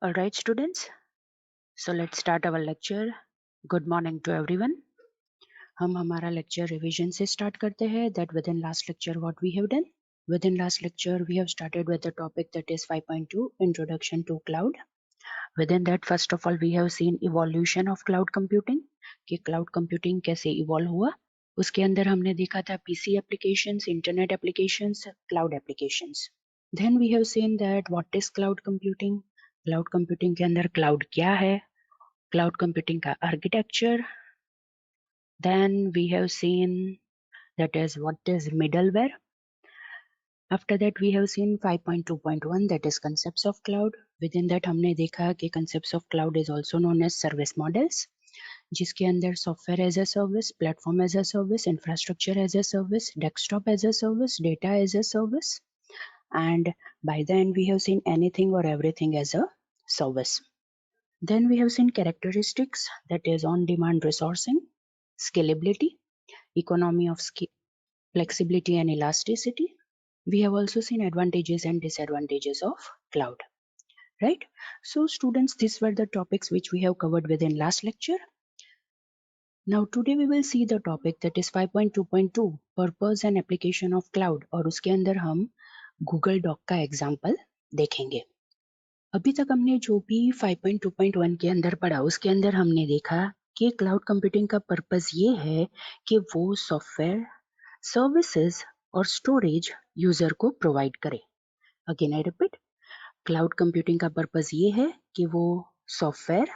All right, students. So let's start our lecture. Good morning to everyone. हम हमारा lecture revision से start करते हैं. That within last lecture what we have done. Within last lecture we have started with the topic that is 5.2 Introduction to Cloud. Within that first of all we have seen evolution of cloud computing कि cloud computing कैसे evolve हुआ. उसके अंदर हमने देखा था PC applications, internet applications, cloud applications. Then we have seen that what is cloud computing. Cloud computing के अंदर क्लाउड क्या है, क्लाउड कंप्यूटिंग का architecture. Then we have seen that is what is middleware. After that we have seen 5.2.1 that is concepts of cloud. Within that हमने देखा कि concepts of cloud is also known as service models, जिसके अंदर software as a service, platform as a service, infrastructure as a service, desktop as a service, data as a service, and by the end we have seen anything or everything as a service. Then we have seen characteristics, that is on-demand resourcing, scalability, economy of scale, flexibility and elasticity. We have also seen advantages and disadvantages of cloud, right? So students, these were the topics which we have covered within last lecture. Now today we will see the topic that is 5.2.2 purpose and application of cloud, और उसके अंदर हम Google Doc का example देखेंगे. अभी तक हमने जो भी 5.2.1 के अंदर पढ़ा उसके अंदर हमने देखा कि क्लाउड कंप्यूटिंग का पर्पस ये है कि वो सॉफ्टवेयर, सर्विसेज और स्टोरेज यूजर को प्रोवाइड करे. Again I repeat, cloud computing का पर्पस ये है कि वो सॉफ्टवेयर,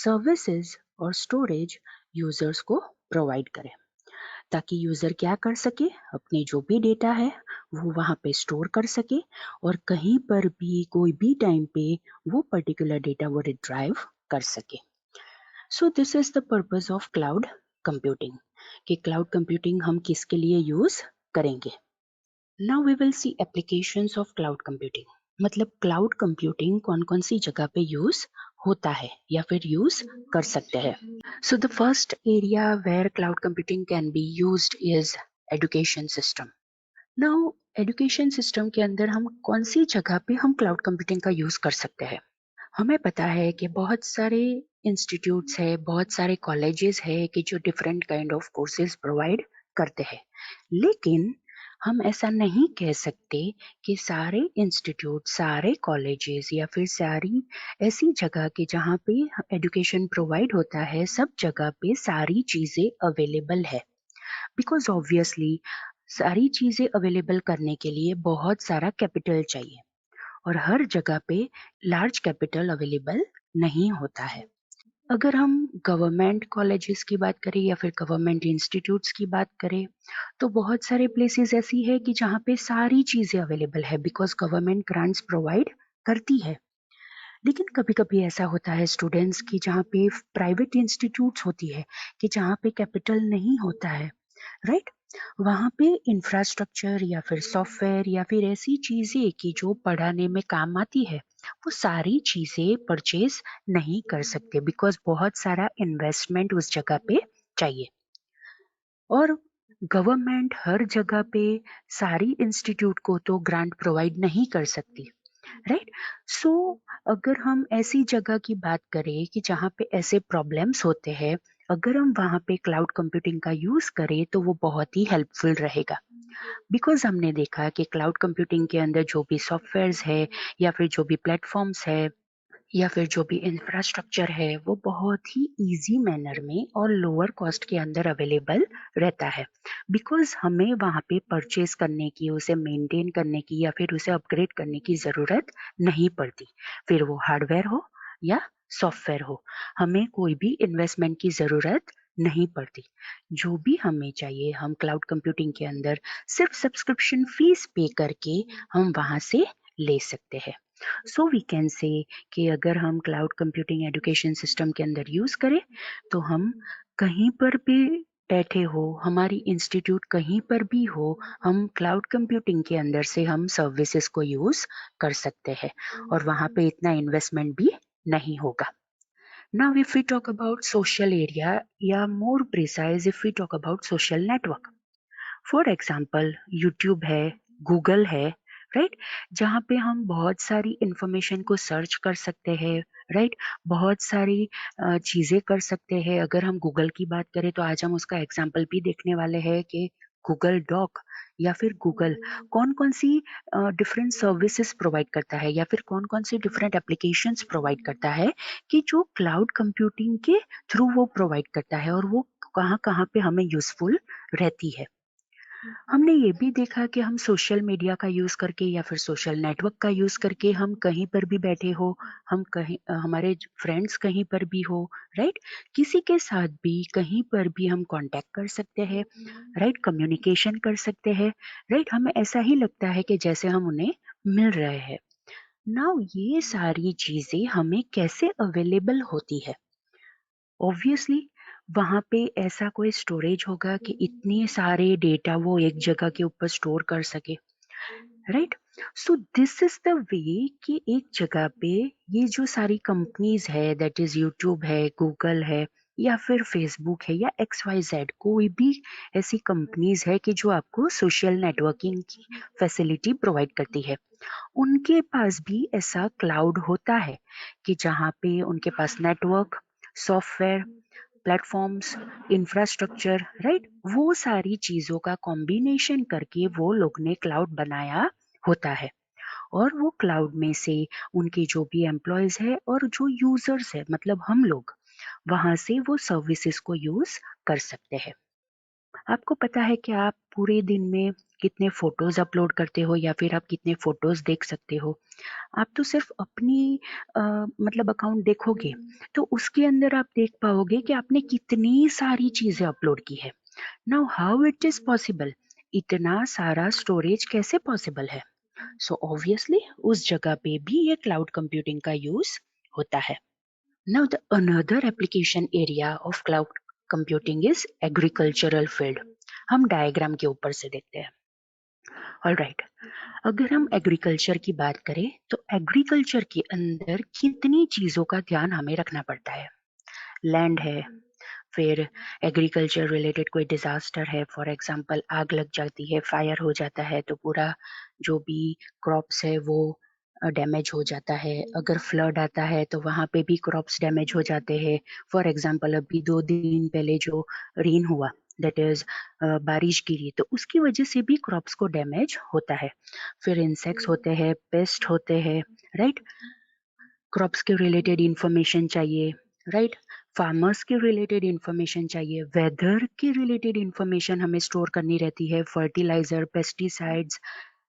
सर्विसेज और स्टोरेज यूजर्स को प्रोवाइड करे, ताकि यूजर क्या कर सके, अपने जो भी डेटा है वो वहाँ पे स्टोर कर सके और कहीं पर भी कोई भी टाइम पे वो पर्टिकुलर डेटा वो रिट्राइव कर सके. So this is the purpose of cloud computing कि क्लाउड कंप्यूटिंग हम किसके लिए यूज करेंगे. Now we will see applications of cloud computing. मतलब क्लाउड कंप्यूटिंग कौन कौन सी जगह पे यूज होता है या फिर यूज कर सकते हैं. So the first area where cloud computing can be used is education system. Now education system के अंदर हम कौन सी जगह पे हम cloud computing का यूज कर सकते हैं. हमें पता है कि बहुत सारे इंस्टीट्यूट्स है, बहुत सारे कॉलेजेस है कि जो different kind of courses provide करते हैं, लेकिन हम ऐसा नहीं कह सकते कि सारे इंस्टीट्यूट, सारे कॉलेजेस या फिर सारी ऐसी जगह के जहाँ पे एजुकेशन प्रोवाइड होता है सब जगह पे सारी चीजें अवेलेबल है. बिकॉज ऑब्वियसली सारी चीजें अवेलेबल करने के लिए बहुत सारा कैपिटल चाहिए और हर जगह पे लार्ज कैपिटल अवेलेबल नहीं होता है. अगर हम गवर्नमेंट कॉलेजेस की बात करें या फिर गवर्नमेंट इंस्टीट्यूट्स की बात करें तो बहुत सारे प्लेसेस ऐसी है कि जहाँ पे सारी चीज़ें अवेलेबल है बिकॉज गवर्नमेंट ग्रांट्स प्रोवाइड करती है. लेकिन कभी कभी ऐसा होता है स्टूडेंट्स की जहाँ पे प्राइवेट इंस्टीट्यूट्स होती है कि जहाँ पे कैपिटल नहीं होता है, राइट? वहाँ पे इंफ्रास्ट्रक्चर या फिर सॉफ्टवेयर या फिर ऐसी चीजें कि जो पढ़ाने में काम आती है वो सारी चीजें परचेज नहीं कर सकते बिकॉज बहुत सारा इन्वेस्टमेंट उस जगह पे चाहिए और गवर्नमेंट हर जगह पे सारी इंस्टीट्यूट को तो ग्रांट प्रोवाइड नहीं कर सकती, राइट? सो अगर हम ऐसी जगह की बात करें कि जहाँ पे ऐसे प्रॉब्लम्स होते हैं, अगर हम वहाँ पे क्लाउड कंप्यूटिंग का यूज करें तो वो बहुत ही हेल्पफुल रहेगा. बिकॉज हमने देखा कि क्लाउड कंप्यूटिंग के अंदर जो भी सॉफ्टवेयर्स है या फिर जो भी प्लेटफॉर्म्स है या फिर जो भी इंफ्रास्ट्रक्चर है वो बहुत ही इजी मैनर में और लोअर कॉस्ट के अंदर अवेलेबल रहता है. बिकॉज हमें वहाँ पे परचेज करने की, उसे मेंटेन करने की या फिर उसे अपग्रेड करने की ज़रूरत नहीं पड़ती. फिर वो हार्डवेयर हो या सॉफ्टवेयर हो, हमें कोई भी इन्वेस्टमेंट की ज़रूरत नहीं पड़ती. जो भी हमें चाहिए हम क्लाउड कंप्यूटिंग के अंदर सिर्फ सब्सक्रिप्शन फीस पे करके हम वहाँ से ले सकते हैं. सो वी कैन से कि अगर हम क्लाउड कंप्यूटिंग एजुकेशन सिस्टम के अंदर यूज करें तो हम कहीं पर भी बैठे हो, हमारी इंस्टीट्यूट कहीं पर भी हो, हम क्लाउड कंप्यूटिंग के अंदर से हम सर्विसेज को यूज कर सकते हैं और वहाँ पे इतना इन्वेस्टमेंट भी नहीं होगा. Now if we talk about social area या more precise if we talk about social network, for example YouTube है, गूगल है, राइट, जहाँ पे हम बहुत सारी इंफॉर्मेशन को सर्च कर सकते हैं, राइट, बहुत सारी चीजें कर सकते हैं। अगर हम गूगल की बात करें तो आज हम उसका एग्जाम्पल भी देखने वाले हैं कि गूगल डॉक या फिर गूगल कौन कौन सी डिफरेंट सर्विसेज प्रोवाइड करता है या फिर कौन कौन सी डिफरेंट एप्लीकेशंस प्रोवाइड करता है कि जो क्लाउड कंप्यूटिंग के थ्रू वो प्रोवाइड करता है और वो कहाँ कहाँ पे हमें यूजफुल रहती है। हमने ये भी देखा कि हम सोशल मीडिया का यूज करके या फिर सोशल नेटवर्क का यूज करके हम कहीं पर भी बैठे हो, हम कहीं हमारे फ्रेंड्स कहीं पर भी हो, राइट, किसी के साथ भी कहीं पर भी हम कांटेक्ट कर सकते हैं, राइट, कम्युनिकेशन कर सकते हैं, राइट, हमें ऐसा ही लगता है कि जैसे हम उन्हें मिल रहे हैं। नाउ ये सारी चीजें हमें कैसे अवेलेबल होती है? ऑब्वियसली वहां पे ऐसा कोई स्टोरेज होगा कि इतने सारे डेटा वो एक जगह के ऊपर स्टोर कर सके, right. So this is the way कि एक जगह पे ये जो सारी कंपनीज है, दैट इज यूट्यूब है, गूगल है, या फिर फेसबुक है, या XYZ कोई भी ऐसी कंपनीज है कि जो आपको सोशल नेटवर्किंग की फैसिलिटी प्रोवाइड करती है, उनके पास भी ऐसा क्लाउड होता है कि जहाँ पे उनके पास network, software, platforms, infrastructure, right, वो सारी चीजों का कॉम्बिनेशन करके वो लोग ने क्लाउड बनाया होता है। और वो क्लाउड में से उनके जो भी एम्प्लॉयज है और जो यूजर्स है, मतलब हम लोग, वहां से वो सर्विसेज को यूज कर सकते हैं। आपको पता है कि आप पूरे दिन में कितने फोटोज अपलोड करते हो या फिर आप कितने फोटोज देख सकते हो? आप तो सिर्फ अपनी मतलब अकाउंट देखोगे तो उसके अंदर आप देख पाओगे कि आपने कितनी सारी चीजें अपलोड की है। Now how it is possible? इतना सारा स्टोरेज कैसे पॉसिबल है? सो ऑब्वियसली उस जगह पे भी ये क्लाउड कंप्यूटिंग का यूज होता है। Now the another application area of cloud computing is agricultural field. हम डायग्राम के ऊपर से देखते हैं। ऑलराइट, अगर हम एग्रीकल्चर की बात करें तो एग्रीकल्चर के अंदर कितनी चीजों का ध्यान हमें रखना पड़ता है। लैंड है, फिर एग्रीकल्चर रिलेटेड कोई डिजास्टर है, फॉर एग्जांपल आग लग जाती है, फायर हो जाता है, तो पूरा जो भी क्रॉप्स है वो डैमेज हो जाता है। अगर फ्लड आता है तो वहां पे भी क्रॉप्स डैमेज हो जाते हैं। फॉर एग्जांपल अभी 2 दिन पहले जो रेन हुआ, दैट इज बारिश गिरी, तो उसकी वजह से भी क्रॉप्स को डैमेज होता है। फिर इंसेक्ट्स होते हैं, पेस्ट होते हैं, राइट, क्रॉप्स के रिलेटेड इंफॉर्मेशन चाहिए, राइट, फार्मर्स के रिलेटेड इंफॉर्मेशन चाहिए, वेदर के रिलेटेड इंफॉर्मेशन हमें स्टोर करनी रहती है, fertiliser, pesticides,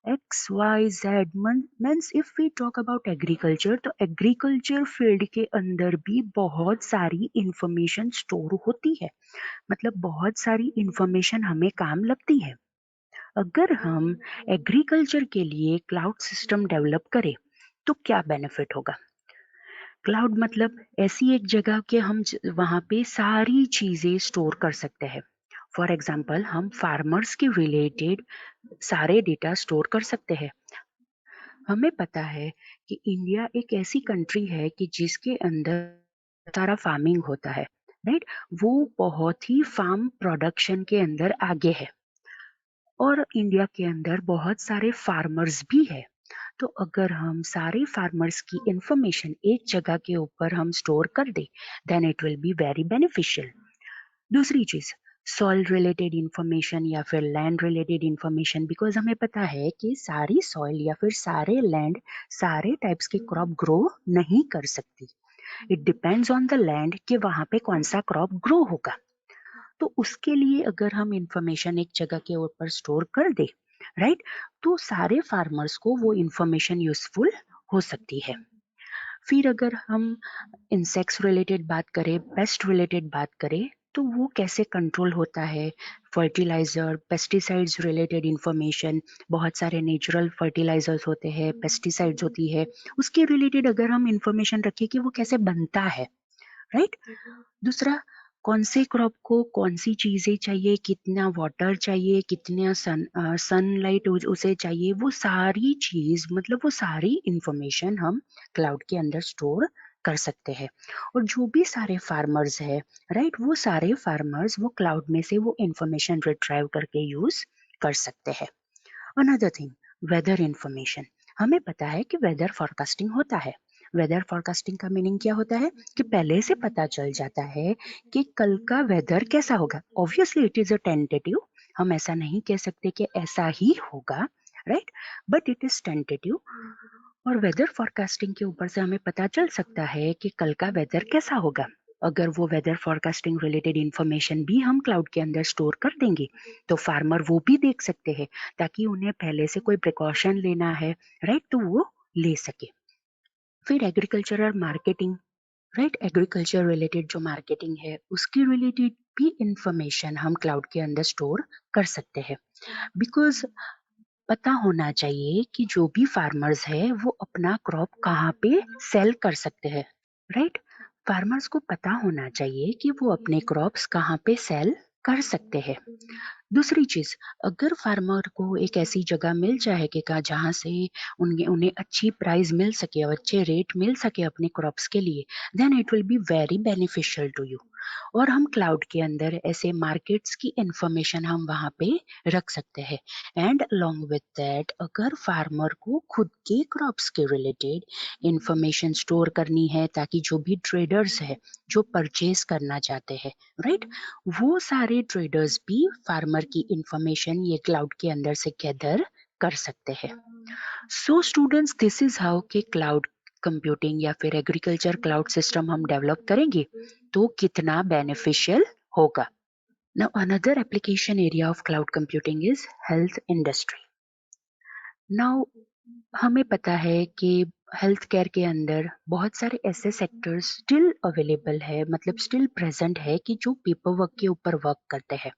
XYZ। Means if we talk about agriculture तो एग्रीकल्चर फील्ड के अंदर भी बहुत सारी इंफॉर्मेशन स्टोर होती है, मतलब बहुत सारी इंफॉर्मेशन हमें काम लगती है। अगर हम एग्रीकल्चर के लिए क्लाउड सिस्टम डेवलप करें तो क्या बेनिफिट होगा? क्लाउड मतलब ऐसी एक जगह कि हम वहां पे सारी चीजें स्टोर कर सकते हैं। फॉर एग्जाम्पल हम फार्मर्स के रिलेटेड सारे डेटा स्टोर कर सकते हैं। हमें पता है कि इंडिया एक ऐसी कंट्री है कि जिसके अंदर सारा फार्मिंग होता है, राइट, वो बहुत ही फार्म प्रोडक्शन के अंदर आगे है और इंडिया के अंदर बहुत सारे फार्मर्स भी है। तो अगर हम सारे फार्मर्स की इंफॉर्मेशन एक जगह के ऊपर हम स्टोर कर दे, then it will be very beneficial. दूसरी चीज, सॉइल रिलेटेड इंफॉर्मेशन या फिर लैंड रिलेटेड इंफॉर्मेशन, बिकॉज हमें पता है कि सारी सॉइल या फिर सारे लैंड सारे टाइप्स के क्रॉप ग्रो नहीं कर सकती। It depends on the land कि वहां पे कौन सा क्रॉप ग्रो होगा। तो उसके लिए अगर हम इंफॉर्मेशन एक जगह के ऊपर स्टोर कर दे, राइट, तो सारे फार्मर्स को वो इंफॉर्मेशन यूजफुल हो सकती है। फिर अगर हम इंसेक्ट्स रिलेटेड बात करें, पेस्ट रिलेटेड बात करें, तो वो कैसे कंट्रोल होता है, फर्टिलाइजर, पेस्टिसाइड्स रिलेटेड इंफॉर्मेशन, बहुत सारे नेचुरल फर्टिलाइजर्स होते हैं, पेस्टिसाइड्स होती है, उसके रिलेटेड अगर हम इंफॉर्मेशन रखें कि वो कैसे बनता है, राइट। दूसरा, कौन से क्रॉप को कौन सी चीजें चाहिए, कितना वाटर चाहिए, कितना सनलाइट उसे चाहिए, वो सारी चीज, मतलब वो सारी इंफॉर्मेशन हम क्लाउड के अंदर स्टोर कर सकते हैं। और जो भी सारे फार्मर्स है, राइट, वो सारे फार्मर्स वो क्लाउड में से वो इंफॉर्मेशन रिट्राइव करके यूज कर सकते हैं। अनदर थिंग, वेदर इंफॉर्मेशन, हमें पता है कि वेदर फोरकास्टिंग होता है। वेदर फोरकास्टिंग का मीनिंग क्या होता है कि पहले से पता चल जाता है कि कल का वेदर कैसा होगा। Obviously it is a tentative, हम ऐसा नहीं कह सकते कि ऐसा ही होगा, right, but it is tentative. और वेदर फोरकास्टिंग के ऊपर से हमें पता चल सकता है कि कल का वेदर कैसा होगा। अगर वो वेदर फोरकास्टिंग रिलेटेड इंफॉर्मेशन भी हम क्लाउड के अंदर स्टोर कर देंगे तो फार्मर वो भी देख सकते हैं, ताकि उन्हें पहले से कोई प्रिकॉशन लेना है, राइट, तो वो ले सके। फिर एग्रीकल्चर और मार्केटिंग, राइट, एग्रीकल्चर रिलेटेड जो मार्केटिंग है उसकी रिलेटेड भी इंफॉर्मेशन हम क्लाउड के अंदर स्टोर कर सकते हैं। बिकॉज पता होना चाहिए कि जो भी फार्मर्स है वो अपना क्रॉप कहाँ पे सेल कर सकते हैं, राइट। फार्मर्स को पता होना चाहिए कि वो अपने क्रॉप्स कहाँ पे सेल कर सकते हैं। दूसरी चीज, अगर फार्मर को एक ऐसी जगह मिल जाएगा जहाँ से उन्हें उन्हें अच्छी प्राइस मिल सके और अच्छे रेट मिल सके अपने क्रॉप्स के लिए, then it will be very beneficial to you. और हम क्लाउड के अंदर ऐसे मार्केट्स की इंफॉर्मेशन हम वहाँ पे रख सकते हैं। एंड अलोंग विद दैट, अगर फार्मर को खुद के क्रॉप्स के रिलेटेड इंफॉर्मेशन स्टोर करनी है ताकि जो भी ट्रेडर्स है जो परचेज करना चाहते हैं, राइट, वो सारे ट्रेडर्स भी फार्मर की इंफॉर्मेशन ये क्लाउड के अंदर से गैदर कर सकते हैं। So students, this is how के क्लाउड कंप्यूटिंग या फिर एग्रीकल्चर क्लाउड सिस्टम हम डेवलप करेंगे तो कितना बेनिफिशियल होगा। Now another application area of cloud computing is health industry. Now हमें पता है कि हेल्थ केयर के अंदर बहुत सारे ऐसे सेक्टर्स स्टिल अवेलेबल है, मतलब स्टिल प्रेजेंट है कि जो पेपर वर्क के ऊपर वर्क करते हैं।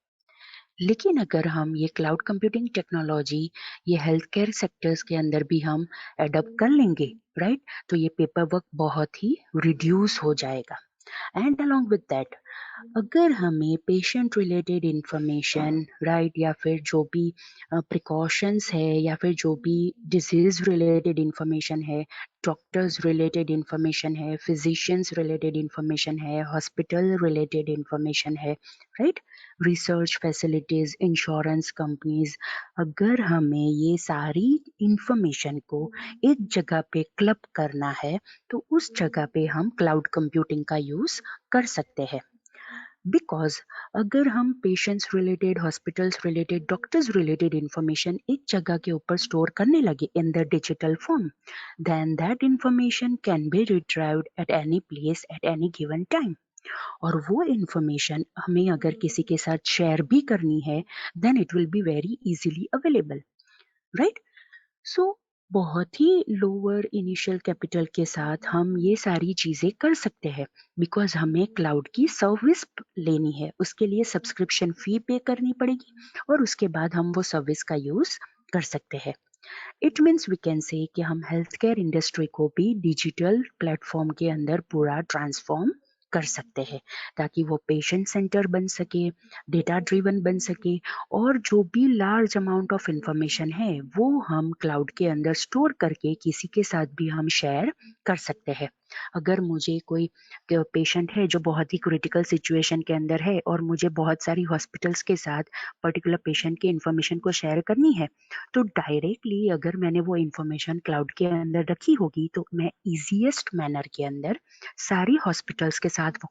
लेकिन अगर हम ये क्लाउड कंप्यूटिंग टेक्नोलॉजी ये हेल्थ केयर सेक्टर्स के अंदर भी हम एडॉप्ट कर लेंगे, राइट, तो ये पेपर वर्क बहुत ही रिड्यूस हो जाएगा। एंड अलोंग विद दैट, अगर हमें पेशेंट रिलेटेड इंफॉर्मेशन, राइट, या फिर जो भी प्रिकॉशंस है या फिर जो भी डिजीज रिलेटेड इंफॉर्मेशन है, डॉक्टर्स रिलेटेड इंफॉर्मेशन है, फिजिशियंस रिलेटेड इंफॉर्मेशन है, हॉस्पिटल रिलेटेड इंफॉर्मेशन है, right, research facilities, insurance companies, अगर हमें ये सारी इंफॉर्मेशन को एक जगह पे क्लब करना है तो उस जगह पे हम क्लाउड कंप्यूटिंग का यूज कर सकते हैं। बिकॉज अगर हम patients related, hospitals related, doctors related information एक जगह के ऊपर स्टोर करने लगे in the digital form, then that information can be retrieved at any place at any given time. और वो इंफॉर्मेशन हमें अगर किसी के साथ शेयर भी करनी है, then it will be very easily available, right. So बहुत ही लोअर इनिशियल कैपिटल के साथ हम ये सारी चीजें कर सकते हैं। बिकॉज हमें क्लाउड की सर्विस लेनी है, उसके लिए सब्सक्रिप्शन फी पे करनी पड़ेगी और उसके बाद हम वो सर्विस का यूज कर सकते हैं। It means we can say कि हम हेल्थ केयर इंडस्ट्री को भी डिजिटल प्लेटफॉर्म के अंदर पूरा ट्रांसफॉर्म कर सकते हैं, ताकि वो पेशेंट सेंटर बन सके, डेटा ड्रिवन बन सके, और जो भी लार्ज अमाउंट ऑफ इंफॉर्मेशन है वो हम क्लाउड के अंदर स्टोर करके किसी के साथ भी हम शेयर कर सकते हैं। अगर मुझे कोई पेशेंट है जो बहुत ही क्रिटिकल सिचुएशन के अंदर है और मुझे बहुत सारी हॉस्पिटल्स के साथ पर्टिकुलर पेशेंट की इंफॉर्मेशन को शेयर करनी है, तो डायरेक्टली अगर मैंने वो इंफॉर्मेशन क्लाउड के अंदर रखी होगी तो मैं इजीएस्ट मैनर के अंदर सारी हॉस्पिटल्स के साथ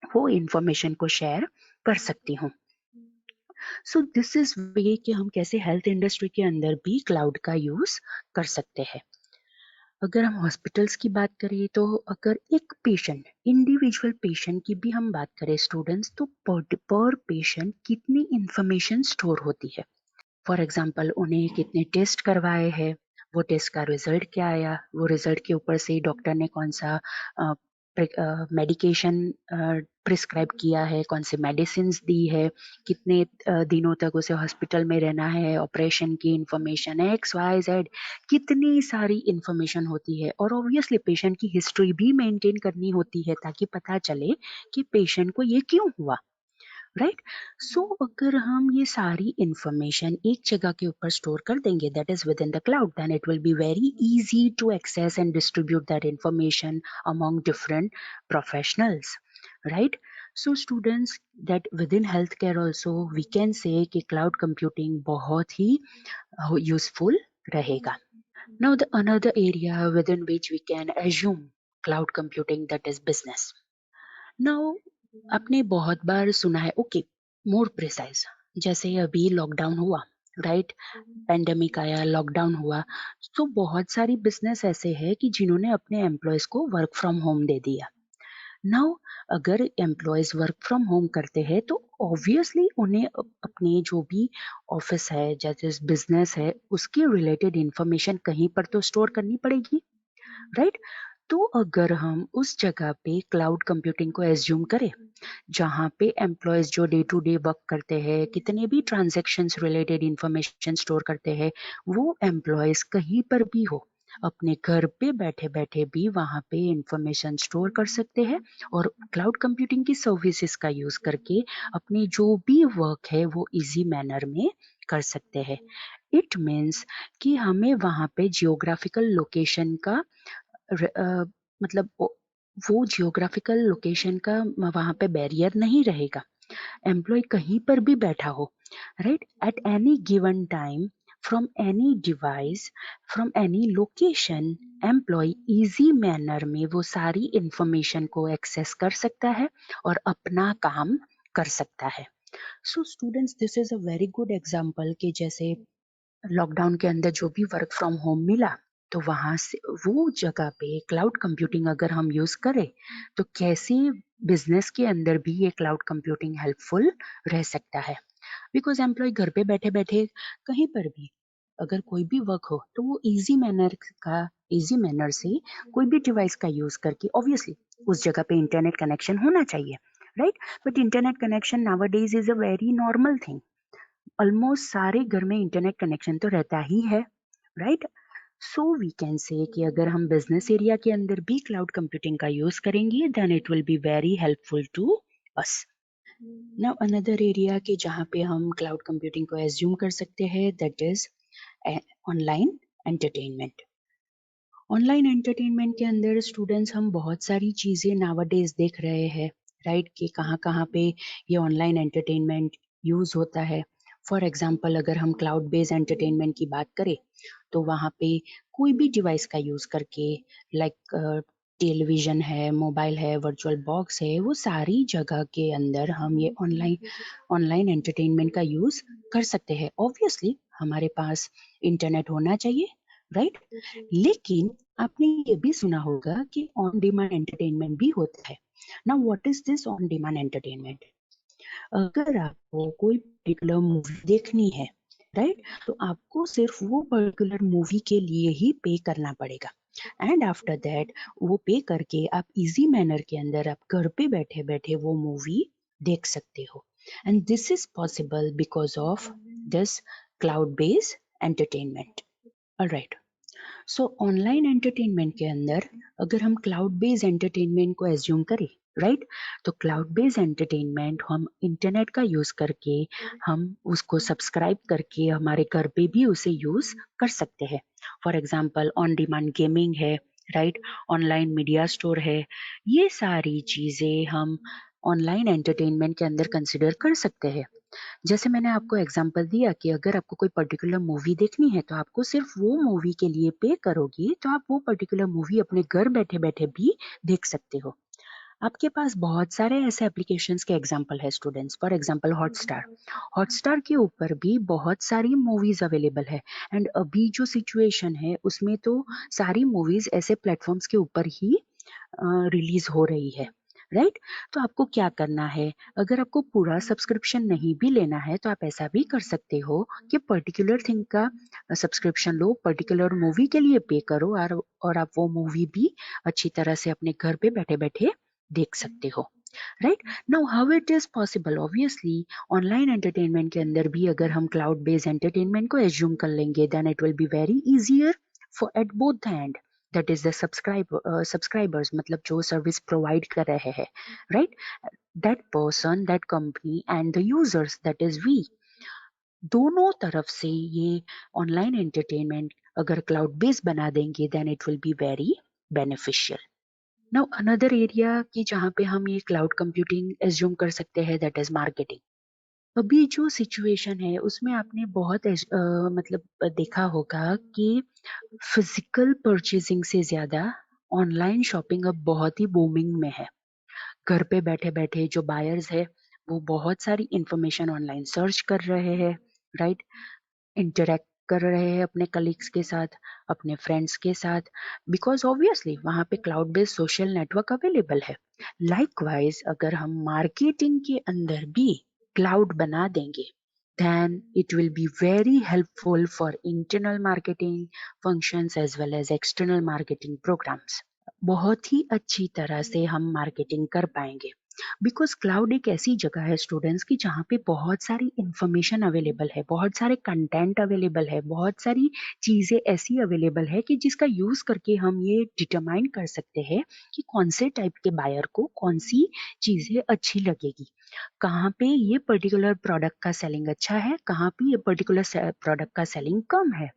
वो इंफॉर्मेशन को शेयर कर सकती हूँ। सो दिस इज वे कि हम कैसे हेल्थ इंडस्ट्री के अंदर भी क्लाउड का यूज कर सकते हैं। अगर हम हॉस्पिटल्स की बात करें तो अगर एक पेशेंट, इंडिविजुअल पेशेंट की भी हम बात करें स्टूडेंट्स, तो पर पेशेंट कितनी इंफॉर्मेशन स्टोर होती है। फॉर एग्जाम्पल, उन्हें कितने टेस्ट करवाए हैं, वो टेस्ट का रिजल्ट क्या आया, वो रिजल्ट के ऊपर से डॉक्टर ने कौन सा मेडिकेशन प्रिस्क्राइब किया है, कौन से मेडिसिन दी है, कितने दिनों तक उसे हॉस्पिटल में रहना है, ऑपरेशन की इंफॉर्मेशन, XYZ, कितनी सारी इंफॉर्मेशन होती है। और ऑब्वियसली पेशेंट की हिस्ट्री भी मेंटेन करनी होती है ताकि पता चले कि पेशेंट को ये क्यों हुआ, राइट। सो अगर हम ये सारी इंफॉर्मेशन एक जगह के ऊपर स्टोर कर देंगे, that is within the cloud, then it will be very easy to access and distribute that information among different professionals, right. So students, that within health care also we can say कि cloud computing बहुत ही useful रहेगा. Now the another area within which we can assume cloud computing, that is business. Now आपने बहुत बार सुना है, okay more precise, जैसे अभी लॉकडाउन हुआ, राइट, पेंडेमिक आया, लॉकडाउन हुआ, तो बहुत सारी बिजनेस ऐसे हैं कि जिन्होंने अपने एम्प्लॉयज को वर्क फ्रॉम होम दे दिया. नाउ अगर एम्प्लॉयज वर्क फ्रॉम होम करते हैं तो ऑब्वियसली उन्हें अपने जो भी ऑफिस है, जैसे बिजनेस है, उसकी रिलेटेड इंफॉर्मेशन कहीं पर तो स्टोर करनी पड़ेगी, राइट. तो अगर हम उस जगह पे क्लाउड कंप्यूटिंग को एज्यूम करें, जहाँ पे एम्प्लॉयज जो डे टू डे वर्क करते हैं, कितने भी ट्रांजेक्शन्स रिलेटेड इंफॉर्मेशन स्टोर करते हैं, वो एम्प्लॉयज कहीं पर भी हो, अपने घर पे बैठे बैठे भी वहाँ पे इंफॉर्मेशन स्टोर कर सकते हैं और क्लाउड कंप्यूटिंग की सर्विसेज का यूज करके अपनी जो भी वर्क है वो इजी मैनर में कर सकते हैं. इट मीन्स कि हमें वहाँ पे जियोग्राफिकल लोकेशन का मतलब वो जियोग्राफिकल लोकेशन का वहाँ पे बैरियर नहीं रहेगा. एम्प्लॉय कहीं पर भी बैठा हो, right, at any given time, from any device, from any location, employ easy manner में वो सारी इंफॉर्मेशन को एक्सेस कर सकता है और अपना काम कर सकता है. So students, this is a very good example कि जैसे लॉकडाउन के अंदर जो भी वर्क फ्रॉम होम मिला, तो वहां से वो जगह पे क्लाउड कंप्यूटिंग अगर हम यूज करें तो कैसे बिजनेस के अंदर भी ये क्लाउड कंप्यूटिंग हेल्पफुल रह सकता है. बिकॉज एम्प्लॉय घर पे बैठे बैठे कहीं पर भी अगर कोई भी वर्क हो तो वो इजी मैनर से कोई भी डिवाइस का यूज करके, ऑब्वियसली उस जगह पे इंटरनेट कनेक्शन होना चाहिए, right. But internet connection nowadays is a very normal thing. Almost सारे घर में इंटरनेट कनेक्शन तो रहता ही है, right. So we can say कि अगर हम बिजनेस एरिया के अंदर भी क्लाउड कंप्यूटिंग का यूज करेंगे then it will be very helpful to us. Now another area के जहाँ पे हम क्लाउड कंप्यूटिंग को एज्यूम कर सकते हैं, that is online entertainment. Online entertainment के अंदर स्टूडेंट्स हम बहुत सारी चीजें नावाडेज देख रहे हैं, राइट, कि कहाँ कहाँ पे ये ऑनलाइन एंटरटेनमेंट यूज होता है. फॉर एग्जाम्पल अगर हम क्लाउड बेस्ड एंटरटेनमेंट की बात करें तो वहाँ पे कोई भी डिवाइस का यूज करके, लाइक टेलीविजन है, मोबाइल है, वर्चुअल बॉक्स है, वो सारी जगह के अंदर हम ये ऑनलाइन एंटरटेनमेंट का यूज कर सकते हैं. ऑब्वियसली हमारे पास इंटरनेट होना चाहिए, राइट. लेकिन आपने ये भी सुना होगा कि ऑन डिमांड एंटरटेनमेंट भी होता है. Now what is this on demand entertainment? अगर आपको कोई पर्टिकुलर मूवी देखनी है, राइट, तो आपको सिर्फ वो पर्टिकुलर मूवी के लिए ही पे करना पड़ेगा. एंड आफ्टर दैट वो पे करके आप इजी मैनर के अंदर आप घर पे बैठे बैठे वो मूवी देख सकते हो. And this is possible because of this cloud based entertainment. Alright. So online entertainment के अंदर अगर हम क्लाउड बेस्ड एंटरटेनमेंट को एज्यूम करें, राइट, तो क्लाउड बेस्ड एंटरटेनमेंट हम इंटरनेट का यूज करके हम उसको सब्सक्राइब करके हमारे घर पे भी उसे यूज कर सकते हैं. For example on demand gaming है, राइट, ऑनलाइन मीडिया स्टोर है, ये सारी चीजें हम ऑनलाइन एंटरटेनमेंट के अंदर कंसिडर कर सकते हैं. जैसे मैंने आपको एग्जांपल दिया कि अगर आपको कोई पर्टिकुलर मूवी देखनी है तो आपको सिर्फ वो मूवी के लिए पे करोगी तो आप वो पर्टिकुलर मूवी अपने घर बैठे बैठे भी देख सकते हो. आपके पास बहुत सारे ऐसे एप्लीकेशंस के एग्जांपल है students. For example Hotstar. Hotstar के ऊपर भी बहुत सारी मूवीज अवेलेबल है. एंड अभी जो सिचुएशन है उसमें तो सारी मूवीज ऐसे प्लेटफॉर्म्स के ऊपर ही रिलीज हो रही है, राइट. तो आपको क्या करना है, अगर आपको पूरा सब्सक्रिप्शन नहीं भी लेना है तो आप ऐसा भी कर सकते हो कि पर्टिकुलर थिंग का सब्सक्रिप्शन लो, पर्टिकुलर मूवी के लिए पे करो और आप वो मूवी भी अच्छी तरह से अपने घर पे बैठे बैठे देख सकते हो, right. Now how it is possible? Obviously online entertainment के अंदर भी अगर हम क्लाउड बेस्ड एंटरटेनमेंट को एज्यूम कर लेंगे then it will be very easier for at both the end. That is the subscribers, मतलब जो सर्विस प्रोवाइड कर रहे हैं, right, that person, that company and the users, that is we. दोनों तरफ से ये ऑनलाइन एंटरटेनमेंट अगर क्लाउड बेस्ड बना देंगे then it will be very beneficial. Now another area की जहाँ पे हम ये क्लाउड कंप्यूटिंग एज्यूम कर सकते हैं दैट इज मार्केटिंग. अभी जो सिचुएशन है उसमें आपने बहुत मतलब देखा होगा कि फिजिकल परचेजिंग से ज्यादा ऑनलाइन शॉपिंग अब बहुत ही बूमिंग में है। घर पे बैठे बैठे जो बायर्स है वो बहुत सारी इंफॉर्मेशन ऑनलाइन सर्च कर रहे हैं, राइट। इंटरेक्ट कर रहे हैं अपने कलीग्स के साथ, अपने फ्रेंड्स के साथ, बिकॉज ऑब्वियसली वहाँ पे cloud based social network available है। लाइकवाइज अगर हम मार्केटिंग के अंदर भी क्लाउड बना देंगे then it will be very helpful for internal marketing functions as well as external marketing programs। बहुत ही अच्छी तरह से हम मार्केटिंग कर पाएंगे, बिकॉज क्लाउड एक ऐसी जगह है स्टूडेंट्स की जहाँ पे बहुत सारी इंफॉर्मेशन अवेलेबल है, बहुत सारे कंटेंट अवेलेबल है, बहुत सारी चीजें ऐसी अवेलेबल है कि जिसका यूज करके हम ये डिटरमाइन कर सकते हैं कि कौन से टाइप के बायर को कौन सी चीजें अच्छी लगेगी, कहाँ पे ये पर्टिकुलर प्रोडक्ट का सेलिंग अच्छा है, कहाँ पे ये पर्टिकुलर प्रोडक्ट का सेलिंग कम है।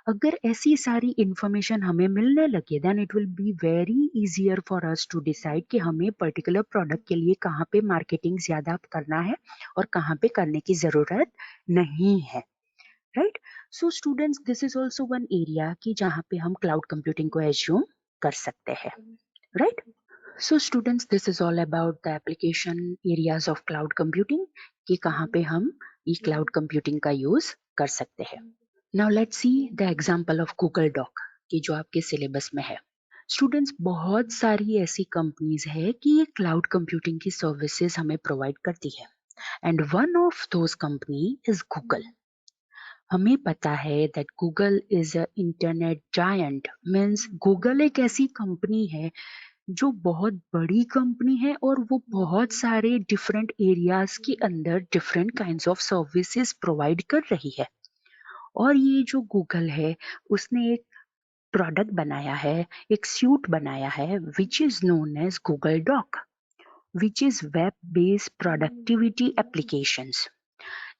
अगर ऐसी सारी इंफॉर्मेशन हमें मिलने लगे then it will be very easier for us to decide कि हमें पर्टिकुलर प्रोडक्ट के लिए कहाँ पे मार्केटिंग ज्यादा करना है और कहाँ पे करने की जरूरत नहीं है, right. So students this is also one area कि जहाँ पे हम क्लाउड कंप्यूटिंग को एज्यूम कर सकते हैं, right. So students this is all about the application areas of cloud computing कि कहाँ पे हम ये क्लाउड कंप्यूटिंग का यूज कर सकते हैं। Now let's see the example of Google doc कि जो आपके सिलेबस में है। स्टूडेंट्स बहुत सारी ऐसी कंपनीज है कि ये क्लाउड कंप्यूटिंग की सर्विसेज हमें प्रोवाइड करती है and one of those company is Google. हमें पता है that Google is a internet giant, means Google एक ऐसी कंपनी है जो बहुत बड़ी कंपनी है और वो बहुत सारे डिफरेंट एरियाज के अंदर different kinds of services provide कर रही है। और ये जो गूगल है उसने एक प्रोडक्ट बनाया है, एक सूट बनाया है which is known as Google doc, which is web based productivity applications,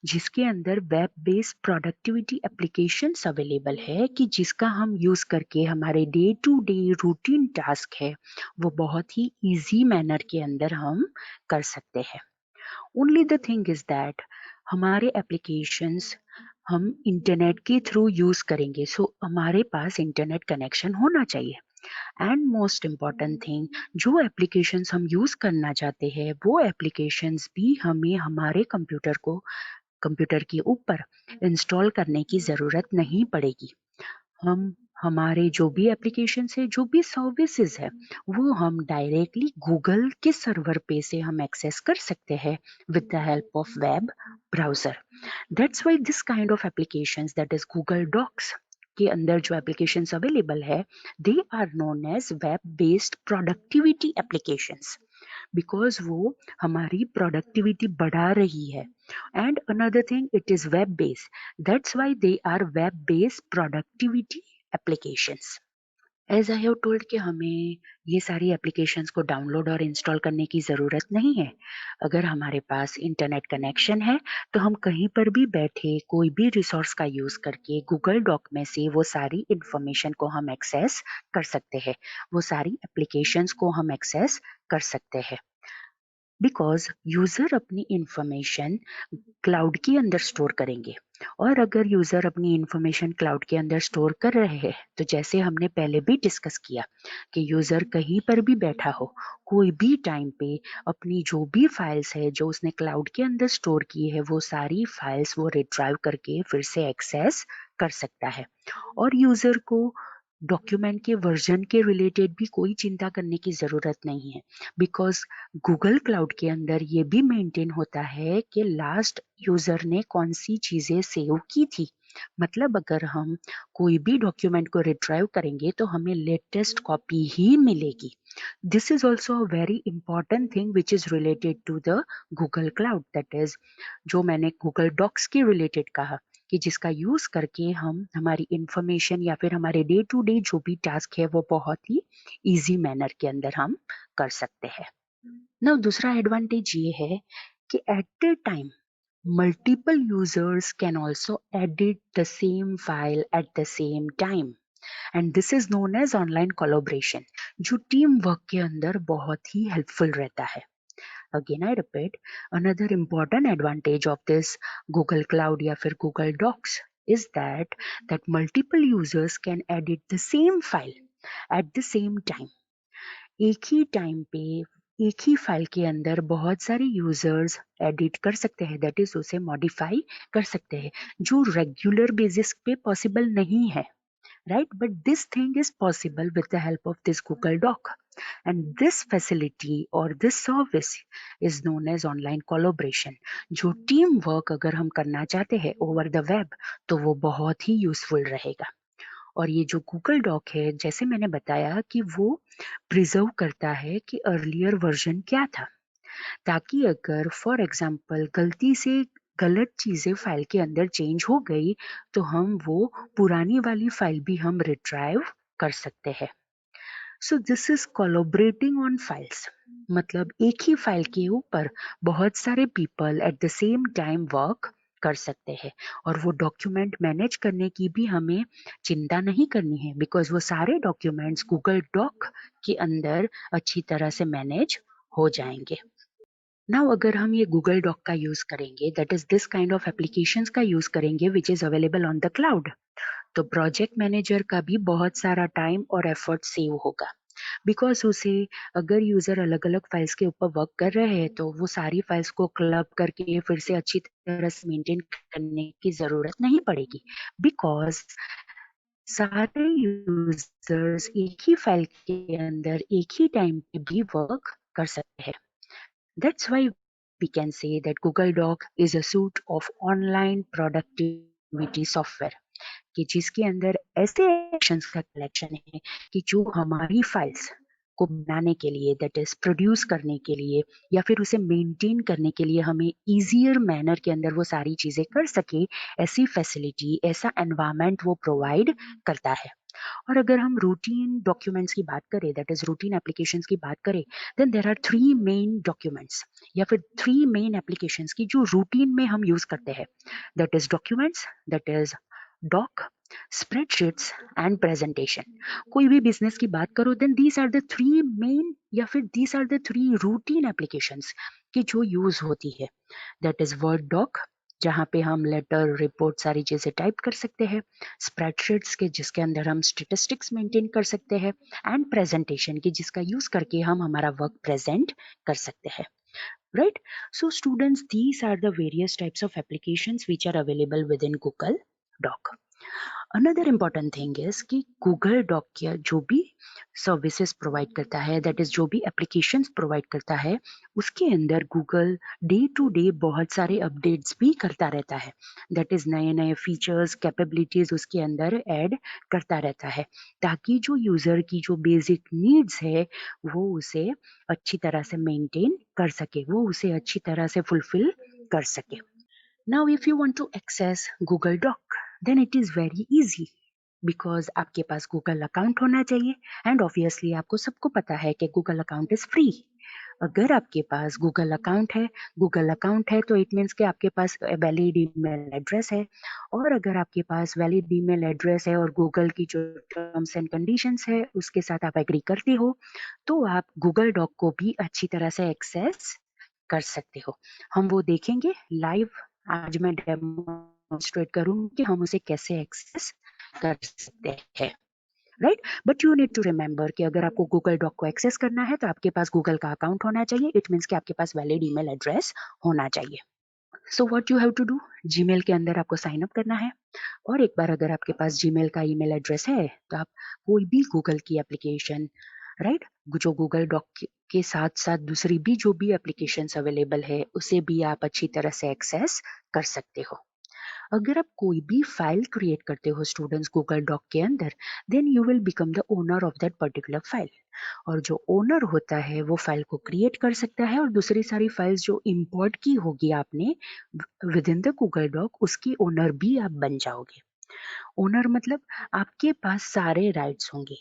जिसके अंदर web based productivity applications available है कि जिसका हम यूज करके हमारे day to day routine task है वो बहुत ही इजी मैनर के अंदर हम कर सकते हैं। Only the thing is that हमारे एप्लीकेशंस हम इंटरनेट के थ्रू यूज करेंगे, सो हमारे पास इंटरनेट कनेक्शन होना चाहिए। एंड मोस्ट इम्पॉर्टेंट थिंग, जो एप्लीकेशंस हम यूज करना चाहते हैं वो एप्लीकेशंस भी हमें हमारे कंप्यूटर के ऊपर इंस्टॉल करने की जरूरत नहीं पड़ेगी। हम हमारे जो भी एप्लीकेशन है, जो भी सर्विसेज है, वो हम डायरेक्टली गूगल के सर्वर पे से हम एक्सेस कर सकते हैं with the help of web browser. That's why this kind of applications that is Google docs के अंदर जो एप्लीकेशंस अवेलेबल है they are known as web based productivity applications, because वो हमारी प्रोडक्टिविटी बढ़ा रही है। And another thing it is web based, that's why they are web based productivity applications. As I have told कि हमें ये सारी एप्लीकेशंस को डाउनलोड और इंस्टॉल करने की ज़रूरत नहीं है। अगर हमारे पास इंटरनेट कनेक्शन है तो हम कहीं पर भी बैठे कोई भी रिसोर्स का यूज़ करके गूगल डॉक में से वो सारी इंफॉर्मेशन को हम एक्सेस कर सकते हैं, वो सारी एप्लीकेशंस को हम एक्सेस कर सकते हैं। बिकॉज यूजर अपनी इंफॉर्मेशन क्लाउड के अंदर स्टोर करेंगे, और अगर यूजर अपनी इंफॉर्मेशन क्लाउड के अंदर स्टोर कर रहे हैं तो जैसे हमने पहले भी डिस्कस किया कि यूजर कहीं पर भी बैठा हो कोई भी टाइम पे अपनी जो भी फाइल्स है जो उसने क्लाउड के अंदर स्टोर की है वो सारी फाइल्स वो रिट्राइव करके फिर से एक्सेस कर सकता है। और यूजर को डॉक्यूमेंट के वर्जन के रिलेटेड भी कोई चिंता करने की जरूरत नहीं है, बिकॉज गूगल क्लाउड के अंदर ये भी मेंटेन होता है कि लास्ट यूजर ने कौन सी चीजें सेव की थी। मतलब अगर हम कोई भी डॉक्यूमेंट को रिट्राइव करेंगे तो हमें लेटेस्ट कॉपी ही मिलेगी। This is also a very important thing which is related to the Google cloud, that is जो मैंने गूगल डॉक्स के रिलेटेड कहा कि जिसका यूज करके हम हमारी इंफॉर्मेशन या फिर हमारे डे टू डे जो भी टास्क है वो बहुत ही इजी मैनर के अंदर हम कर सकते हैं। ना दूसरा एडवांटेज ये है कि at the time multiple users can also edit the same file at the same time, and this is known as online collaboration, जो टीम वर्क के अंदर बहुत ही हेल्पफुल रहता है। Again I repeat, another important advantage of this Google Cloud या फिर Google Docs is that multiple users can edit the same file at the same time. एक ही time पे एक ही फाइल के अंदर बहुत सारे यूजर्स एडिट कर सकते हैं, दैट इज उसे मॉडिफाई कर सकते हैं, जो रेगुलर बेसिस पे पॉसिबल नहीं है, right? But this thing is possible with the help of this Google Doc. And this facility or this service is known as online collaboration. जो टीम वर्क अगर हम करना चाहते हैं ओवर द वेब तो वो बहुत ही यूजफुल रहेगा. और ये जो गूगल डॉक है, जैसे मैंने बताया कि वो प्रिजर्व करता है कि अर्लियर वर्जन क्या था, ताकि अगर फॉर एग्जाम्पल गलती से गलत चीजें फाइल के अंदर चेंज हो गई तो हम वो पुरानी वाली फाइल भी हम रिट्राइव कर सकते हैं. सो this is collaborating on files, मतलब एक ही फाइल के ऊपर बहुत सारे people at the same time work कर सकते हैं, और वो डॉक्यूमेंट मैनेज करने की भी हमें चिंता नहीं करनी है, बिकॉज वो सारे डॉक्यूमेंट्स गूगल डॉक के अंदर अच्छी तरह से मैनेज हो जाएंगे. नाउ अगर हम ये गूगल डॉक का यूज करेंगे, that is this kind of applications का यूज करेंगे which is available on the cloud, तो प्रोजेक्ट मैनेजर का भी बहुत सारा टाइम और एफर्ट सेव होगा, बिकॉज उसे अगर यूजर अलग अलग फाइल्स के ऊपर वर्क कर रहे हैं तो वो सारी फाइल्स को क्लब करके फिर से अच्छी तरह से मेंटेन करने की जरूरत नहीं पड़ेगी, बिकॉज सारे यूजर्स एक ही फाइल के अंदर एक ही टाइम पे भी वर्क कर सकते हैं. That's why we can say that Google Doc is a suite of online productivity software कि जिसके अंदर ऐसे एक्शंस का कलेक्शन है कि जो हमारी फाइल्स को बनाने के लिए, दैट इज प्रोड्यूस करने के लिए या फिर उसे मेंटेन करने के लिए हमें इजियर मैनर के अंदर वो सारी चीजें कर सके, ऐसी फैसिलिटी, ऐसा एनवायरनमेंट वो प्रोवाइड करता है. और अगर हम रूटीन डॉक्यूमेंट्स की बात करें, दैट इज रूटीन एप्लीकेशंस की बात करें, then there are 3 main documents या फिर 3 मेन एप्लीकेशंस की जो रूटीन में हम यूज करते हैं, that is documents, that is doc, spreadsheets and presentation. कोई भी बिजनेस की बात करो, then these are the 3 main या फिर these are the 3 routine applications की जो यूज होती है. दैट इज वर्ड डॉक, जहाँ पे हम लेटर, रिपोर्ट, सारी चीजें टाइप कर सकते हैं, स्प्रेडशीट्स के जिसके अंदर हम स्टेटिस्टिक्स मेंटेन कर सकते हैं, एंड प्रेजेंटेशन की जिसका यूज करके हम हमारा वर्क प्रेजेंट कर सकते हैं. Right? So students, these are the various types of applications which are available within Google Doc. Another important thing is कि Google Doc या जो भी सर्विसेज प्रोवाइड करता है, दैट इज जो भी एप्लीकेशंस प्रोवाइड करता है, उसके अंदर गूगल डे टू डे बहुत सारे अपडेट्स भी करता रहता है. दैट इज नए नए फीचर्स, कैपेबिलिटीज उसके अंदर ऐड करता रहता है, ताकि जो यूजर की जो बेसिक नीड्स है वो उसे अच्छी तरह से मेंटेन कर सके, वो उसे अच्छी तरह से फुलफिल कर सके. Now if you want to access Google Doc, then it is very easy because आपके पास गूगल अकाउंट होना चाहिए, एंड ऑब्वियसली आपको सबको पता है कि गूगल अकाउंट इज फ्री. अगर आपके पास गूगल अकाउंट है तो इट मीन्स कि आपके पास वैलिड ईमेल एड्रेस है, और अगर आपके पास वैलिड ईमेल एड्रेस है और गूगल की जो टर्म्स एंड कंडीशंस है उसके साथ आप एग्री करते हो, तो आप गूगल डॉक को भी अच्छी तरह से एक्सेस कर सकते हो. हम वो देखेंगे लाइव, आज मैं डेमोन्स्ट्रेट करूंगी कि हम उसे कैसे एक्सेस कर सकते हैं. Right, but you need to remember कि अगर आपको गूगल डॉक को एक्सेस करना है तो आपके पास गूगल का अकाउंट होना चाहिए. इट मीन्स कि आपके पास वैलिड ईमेल एड्रेस होना चाहिए. So what you have to do, Gmail के अंदर आपको साइन अप करना है, और एक बार अगर आपके पास जीमेल का ईमेल एड्रेस है तो आप कोई भी गूगल की एप्लीकेशन, राइट, जो गूगल डॉक के साथ साथ दूसरी भी जो भी एप्लीकेशंस अवेलेबल है उसे भी आप अच्छी तरह से एक्सेस कर सकते हो. अगर आप कोई भी फाइल क्रिएट करते हो स्टूडेंट्स गूगल डॉक के अंदर, then you will become the owner of that particular file, और जो ओनर होता है वो फाइल को क्रिएट कर सकता है, और दूसरी सारी फाइल्स जो इंपोर्ट की होगी आपने within the Google doc, उसकी ओनर भी आप बन जाओगे. ओनर मतलब आपके पास सारे राइट्स होंगे,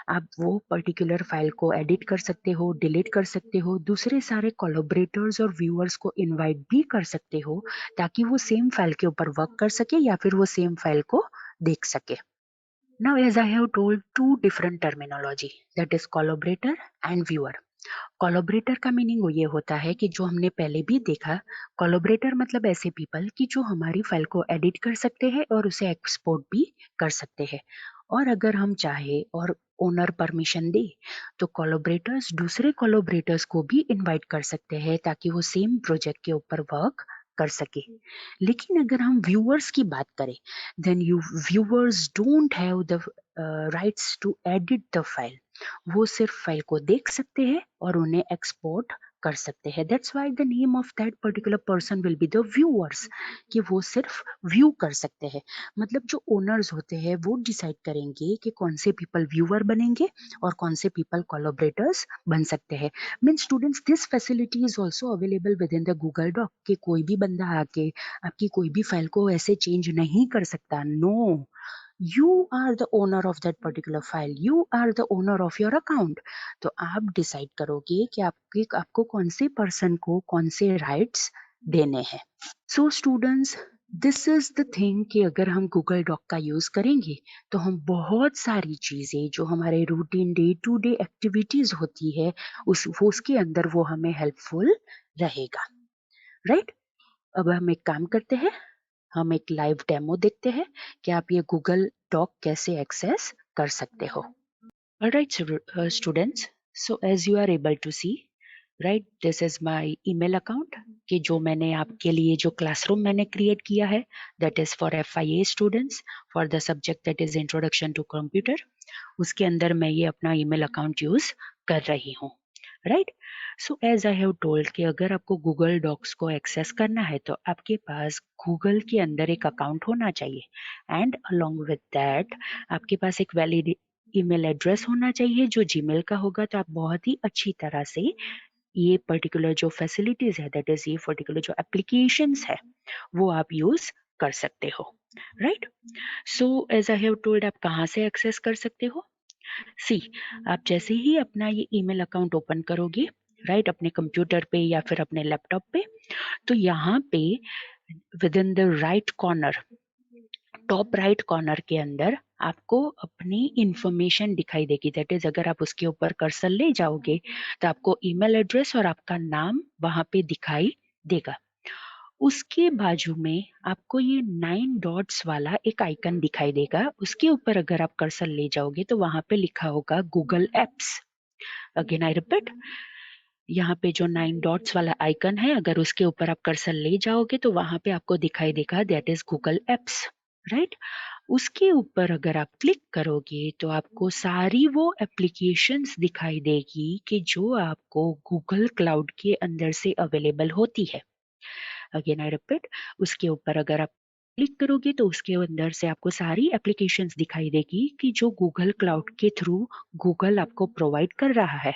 आप वो पर्टिकुलर फाइल को एडिट कर सकते हो, डिलीट कर सकते हो, दूसरे सारे कोलैबोरेटर्स और व्यूअर्स को इनवाइट भी कर सकते हो, ताकि वो सेम फाइल के ऊपर वर्क कर सके या फिर वो सेम फाइल को देख सके. Now as I have told two different terminology, that is collaborator and viewer. Collaborator का मीनिंग वो ये होता है कि जो हमने पहले भी देखा, कोलैबोरेटर मतलब ऐसे पीपल कि जो हमारी फाइल को एडिट कर सकते हैं और उसे एक्सपोर्ट भी कर सकते हैं। और अगर हम चाहे और ओनर परमिशन दे तो कोलैबोरेटर्स दूसरे कोलैबोरेटर्स को भी इनवाइट कर सकते हैं ताकि वो सेम प्रोजेक्ट के ऊपर वर्क कर सके। लेकिन अगर हम व्यूअर्स की बात करें, then you viewers don't have the rights to edit the file. वो सिर्फ फाइल को देख सकते हैं और उन्हें एक्सपोर्ट कर सकते हैं। That's why the name of that particular person will be the viewers, कि वो सिर्फ व्यू कर सकते हैं। मतलब जो ओनर्स होते हैं वो डिसाइड करेंगे कि कौन से पीपल व्यूअर बनेंगे और कौन से पीपल कोलैबोरेटर्स बन सकते हैं। Mean students, this facility is also available within the Google doc, कि कोई भी बंदा आके आपकी कोई भी फाइल को ऐसे चेंज नहीं कर सकता। No, you are the owner of that particular file, you are the owner of your account। तो आप डिसाइड करोगे कि आपको कौन से पर्सन को कौन से राइट्स देने हैं। So students, this is the thing कि अगर हम गूगल डॉक का यूज करेंगे तो हम बहुत सारी चीजें जो हमारे routine day to day activities होती है उसके अंदर वो हमें हेल्पफुल रहेगा, राइट? अब हम एक काम करते हैं, हम एक लाइव डेमो देखते हैं कि आप ये गूगल डॉक कैसे एक्सेस कर सकते हो। Alright, students, so as you are able to see, right, this is my email account कि जो मैंने आपके लिए जो क्लासरूम मैंने क्रिएट किया है, that is for FIA students for the subject that is introduction to computer। उसके अंदर मैं ये अपना ईमेल अकाउंट यूज कर रही हूँ, right? So as I have told कि अगर आपको गूगल डॉक्स को एक्सेस करना है तो आपके पास गूगल के अंदर एक अकाउंट होना चाहिए एंड अलोंग विद दैट आपके पास एक वैलिड ईमेल एड्रेस होना चाहिए जो जीमेल का होगा। तो आप बहुत ही अच्छी तरह से ये पर्टिकुलर जो फैसिलिटीज है, दैट इज ये पर्टिकुलर जो एप्लीकेशंस है वो आप यूज कर सकते हो, right? So as I have told, आप कहाँ से एक्सेस कर सकते हो? सी, आप जैसे ही अपना ये ईमेल अकाउंट ओपन करोगे, राइट, अपने कंप्यूटर पे या फिर अपने लैपटॉप पे, तो यहाँ पे with in the right corner, top right corner के अंदर आपको अपनी इंफॉर्मेशन दिखाई देगी। दैट इज अगर आप उसके ऊपर कर्सर ले जाओगे तो आपको ईमेल एड्रेस और आपका नाम वहां पे दिखाई देगा। उसके बाजू में आपको ये 9 डॉट्स वाला एक आइकन दिखाई देगा। उसके ऊपर अगर आप कर्सर ले जाओगे तो वहां पे लिखा होगा Google apps. Again I repeat, यहाँ पे जो 9 डॉट्स वाला आइकन है, अगर उसके ऊपर आप कर्सर ले जाओगे तो वहां पे आपको दिखाई देगा that is Google apps, right? उसके ऊपर अगर आप क्लिक करोगे तो आपको सारी वो एप्लीकेशंस दिखाई देगी कि जो आपको गूगल क्लाउड के अंदर से अवेलेबल होती है। अगेन आई रिपीट, उसके ऊपर अगर आप क्लिक करोगे तो उसके अंदर से आपको सारी एप्लीकेशंस दिखाई देगी कि जो गूगल क्लाउड के थ्रू गूगल आपको प्रोवाइड कर रहा है।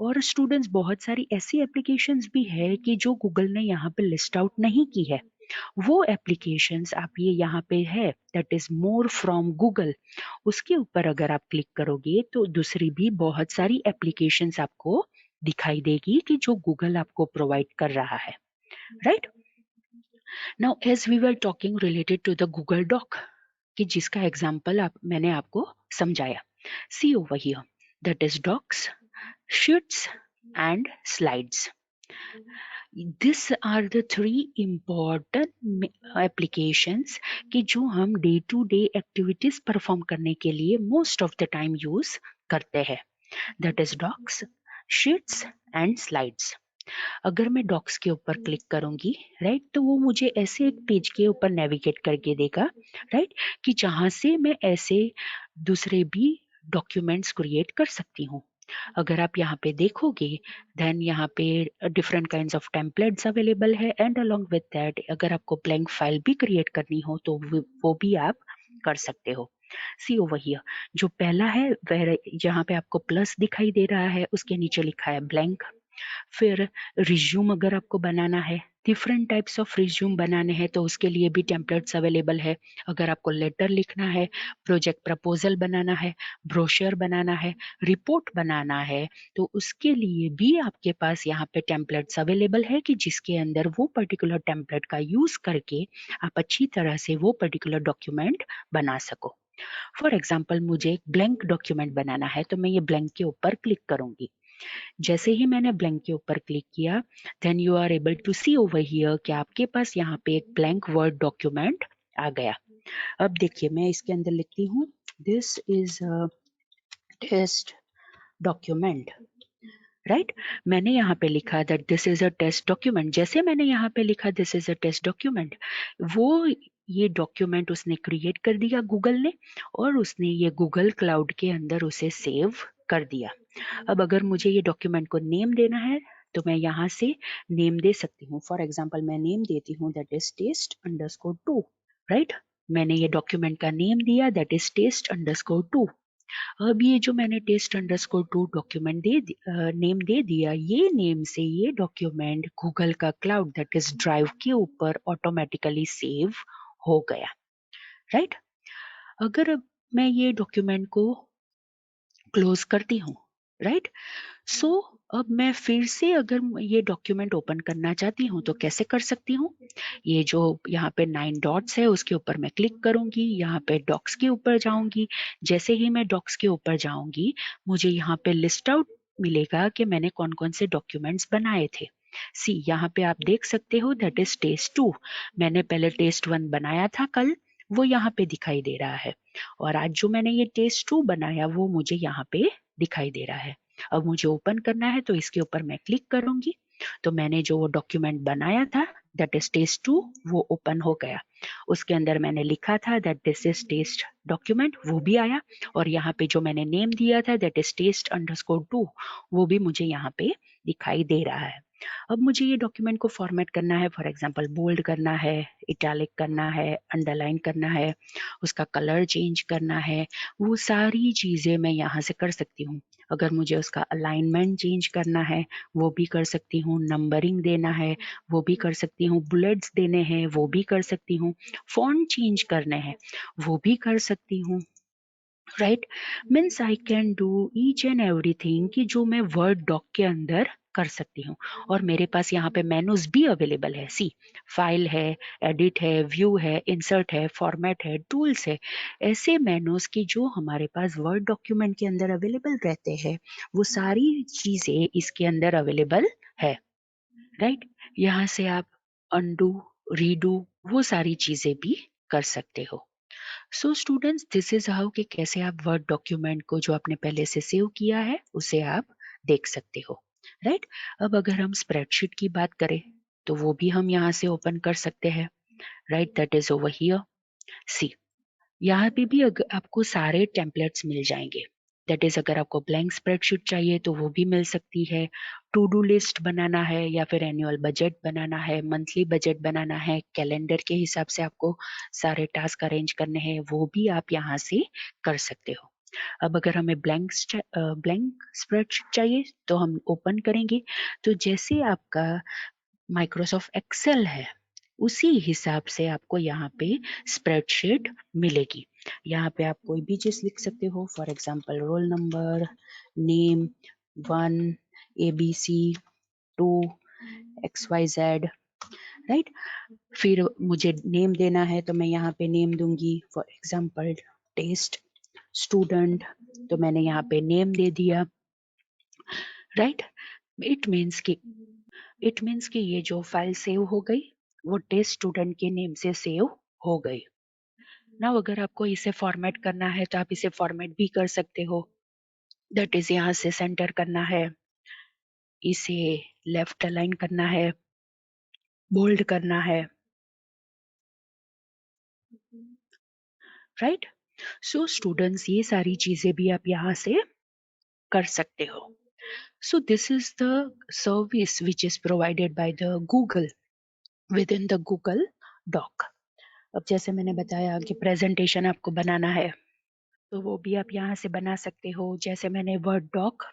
और स्टूडेंट्स, बहुत सारी ऐसी एप्लीकेशंस भी है कि जो गूगल ने यहाँ पे लिस्ट आउट नहीं की है। वो एप्लीकेशंस आप ये यहाँ पे है, that is more from Google. उसके ऊपर अगर आप क्लिक करोगे तो दूसरी भी बहुत सारी एप्लीकेशंस आपको दिखाई देगी कि जो गूगल आपको प्रोवाइड कर रहा है, right? Now as we were talking related to the Google doc, कि जिसका एग्जाम्पल मैंने आपको समझाया। See over here, that is docs, sheets and slides। These are the three important applications कि जो हम day to day activities perform करने के लिए most of the time use करते हैं। That is docs, sheets and slides. अगर मैं डॉक्स के ऊपर क्लिक करूंगी, राइट, तो वो मुझे ऐसे एक पेज के ऊपर नेविगेट करके देगा, राइट, कि जहां से मैं ऐसे दूसरे भी डॉक्यूमेंट्स क्रिएट कर सकती हूँ। अगर आप यहाँ पे देखोगे, देन यहाँ पे different kinds of templates available है एंड अलोंग विद दैट अगर आपको ब्लैंक फाइल भी क्रिएट करनी हो तो वो भी आप कर सकते हो। सी ओवर हियर, जो पहला है वह यहाँ पे आपको प्लस दिखाई दे रहा है, उसके नीचे लिखा है ब्लैंक। फिर रिज्यूम अगर आपको बनाना है, डिफरेंट टाइप्स ऑफ रिज्यूम बनाने हैं तो उसके लिए भी टेम्पलेट्स अवेलेबल है। अगर आपको लेटर लिखना है, प्रोजेक्ट प्रपोजल बनाना है, ब्रोशर बनाना है, रिपोर्ट बनाना है, तो उसके लिए भी आपके पास यहाँ पे टेम्पलेट्स अवेलेबल है कि जिसके अंदर वो पर्टिकुलर टेम्पलेट का यूज करके आप अच्छी तरह से वो पर्टिकुलर डॉक्यूमेंट बना सको। फॉर एग्जाम्पल, मुझे एक ब्लैंक डॉक्यूमेंट बनाना है तो मैं ये ब्लैंक के ऊपर क्लिक करूंगी। जैसे ही मैंने ब्लैंक के ऊपर क्लिक किया, then you are able to see over here कि आपके पास यहाँ पे एक ब्लैंक वर्ड डॉक्यूमेंट आ गया। अब देखिए मैं इसके अंदर लिखती हूँ, this is a test document, right. मैंने यहाँ पे लिखा that this is a test document. जैसे मैंने यहाँ पे लिखा this is a test document, वो ये डॉक्यूमेंट उसने क्रिएट कर दिया गूगल ने, और उसने ये गूगल क्लाउड के अंदर उसे सेव कर दिया। अब अगर मुझे ये डॉक्यूमेंट को नेम देना है तो मैं यहाँ से नेम दे सकती हूँ। फॉर एग्जाम्पल मैं नेम देती हूँ दैट इज test_2, राइट। मैंने ये डॉक्यूमेंट का नेम दिया दैट इज test_2। अब ये जो मैंने test_2 डॉक्यूमेंट नेम दे दिया, ये नेम से ये डॉक्यूमेंट गूगल का क्लाउड दैट इज ड्राइव के ऊपर ऑटोमेटिकली सेव हो गया, राइट। अगर अब मैं ये डॉक्यूमेंट को क्लोज करती हूँ, राइट, सो अब मैं फिर से अगर ये डॉक्यूमेंट ओपन करना चाहती हूँ तो कैसे कर सकती हूँ? ये जो यहाँ पे 9 डॉट्स है उसके ऊपर मैं क्लिक करूंगी, यहाँ पे डॉक्स के ऊपर जाऊंगी। जैसे ही मैं डॉक्स के ऊपर जाऊंगी, मुझे यहाँ पे लिस्ट आउट मिलेगा कि मैंने कौन कौन से डॉक्यूमेंट्स बनाए थे। सी यहाँ पे आप देख सकते हो दैट इज test2। मैंने पहले test1 बनाया था कल, वो यहाँ पे दिखाई दे रहा है, और आज जो मैंने ये test2 बनाया वो मुझे यहाँ पे दिखाई दे रहा है। अब मुझे ओपन करना है तो इसके ऊपर मैं क्लिक करूंगी, तो मैंने जो वो डॉक्यूमेंट बनाया था दैट इज test2 वो ओपन हो गया। उसके अंदर मैंने लिखा था that this is test document, वो भी आया, और यहाँ पे जो मैंने नेम दिया था दैट इज test_2 वो भी मुझे यहाँ पे दिखाई दे रहा है। अब मुझे ये डॉक्यूमेंट को फॉर्मेट करना है, फॉर एग्जांपल बोल्ड करना है, इटैलिक करना है, अंडरलाइन करना है, उसका कलर चेंज करना है, वो सारी चीजें मैं यहाँ से कर सकती हूँ। अगर मुझे उसका अलाइनमेंट चेंज करना है वो भी कर सकती हूँ, नंबरिंग देना है वो भी कर सकती हूँ, बुलेट्स देने हैं वो भी कर सकती हूँ, फॉन्ट चेंज करने हैं वो भी कर सकती हूँ, right. Means I can do each and everything कि जो मैं वर्ड डॉक के अंदर कर सकती हूँ। और मेरे पास यहाँ पे मेनूज भी अवेलेबल है। सी, फाइल है, एडिट है, व्यू है, इंसर्ट है, फॉर्मेट है, टूल्स है, ऐसे मेनूज की जो हमारे पास वर्ड डॉक्यूमेंट के अंदर अवेलेबल रहते हैं वो सारी चीजें इसके अंदर अवेलेबल है, राइट। यहाँ से आप अनडू, रीडू वो सारी चीजें भी कर सकते हो। So students, this is how कि कैसे आप वर्ड डॉक्यूमेंट को जो आपने पहले से सेव किया है उसे आप देख सकते हो, राइट। अब अगर हम स्प्रेडशीट की बात करें तो वो भी हम यहाँ से ओपन कर सकते हैं, right, that is over here. See, यहाँ पे भी आपको सारे टेम्पलेट्स मिल जाएंगे। दैट इज अगर आपको ब्लैंक स्प्रेडशीट चाहिए तो वो भी मिल सकती है, टू डू लिस्ट बनाना है या फिर एनुअल बजट बनाना है, मंथली बजट बनाना है, कैलेंडर के हिसाब से आपको सारे टास्क अरेंज करने हैं, वो भी आप यहाँ से कर सकते हो। अब अगर हमें ब्लैंक स्प्रेडशीट चाहिए तो हम ओपन करेंगे, तो जैसे आपका माइक्रोसॉफ्ट एक्सेल है उसी हिसाब से आपको यहाँ पे स्प्रेडशीट मिलेगी। यहाँ पे आप कोई भी चीज लिख सकते हो, for example roll number, name 1, ABC 2, XYZ, right. फिर मुझे नेम देना है तो मैं यहाँ पे नेम दूंगी, फॉर एग्जांपल टेस्ट स्टूडेंट, तो मैंने यहाँ पे नेम दे दिया, राइट। इट मीन्स कि ये जो फाइल सेव हो गई वो टेस्ट स्टूडेंट के नेम से सेव हो गई। ना अगर आपको इसे फॉर्मेट करना है तो आप इसे फॉर्मेट भी कर सकते हो। दैट इज यहाँ से सेंटर करना है, इसे लेफ्ट अलाइन करना है, बोल्ड करना है, राइट। सो स्टूडेंट्स, ये सारी चीजें भी आप यहाँ से कर सकते हो। So this is the service which is provided by the Google within the Google doc. अब जैसे मैंने बताया कि प्रेजेंटेशन आपको बनाना है तो वो भी आप यहाँ से बना सकते हो। जैसे मैंने वर्ड डॉक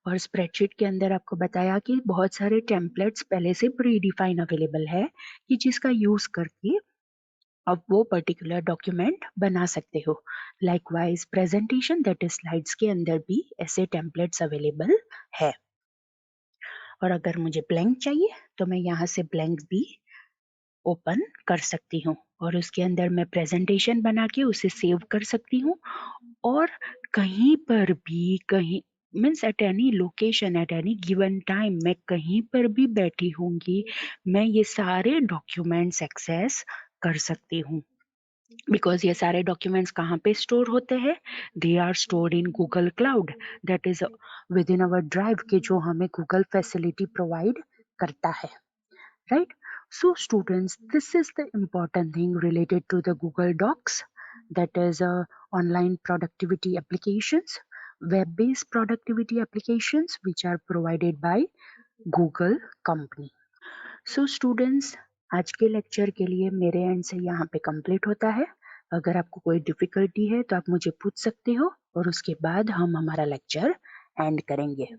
और स्प्रेडशीट के अंदर आपको बताया कि बहुत सारे टेम्पलेट्स पहले से प्री डिफाइन अवेलेबल है कि जिसका यूज करके आप वो पर्टिकुलर डॉक्यूमेंट बना सकते हो। Likewise presentation that is slides के अंदर भी ऐसे टेम्पलेट्स अवेलेबल है। और अगर मुझे ब्लैंक चाहिए तो मैं यहाँ से ब्लैंक भी ओपन कर सकती हूँ और उसके अंदर मैं प्रेजेंटेशन बना के उसे सेव कर सकती हूँ। और कहीं पर भी means at any location eight any given time मैं कहीं पर भी बैठी होंगी, मैं ये सारे डॉक्यूमेंट्स एक्सेस कर सकती हूँ। बिकॉज ये सारे डॉक्यूमेंट्स कहाँ पे स्टोर होते हैं? They are stored in Google cloud, that is within our drive के जो हमें गूगल फैसिलिटी प्रोवाइड करता है, right? So students, this is the important thing related to the Google Docs, that is online productivity applications, web-based productivity applications which are provided by Google company. So students, आज के lecture के लिए मेरे and से यहाँ पे complete होता है। अगर आपको कोई डिफिकल्टी है तो आप मुझे पूछ सकते हो और उसके बाद हम हमारा लेक्चर एंड करेंगे।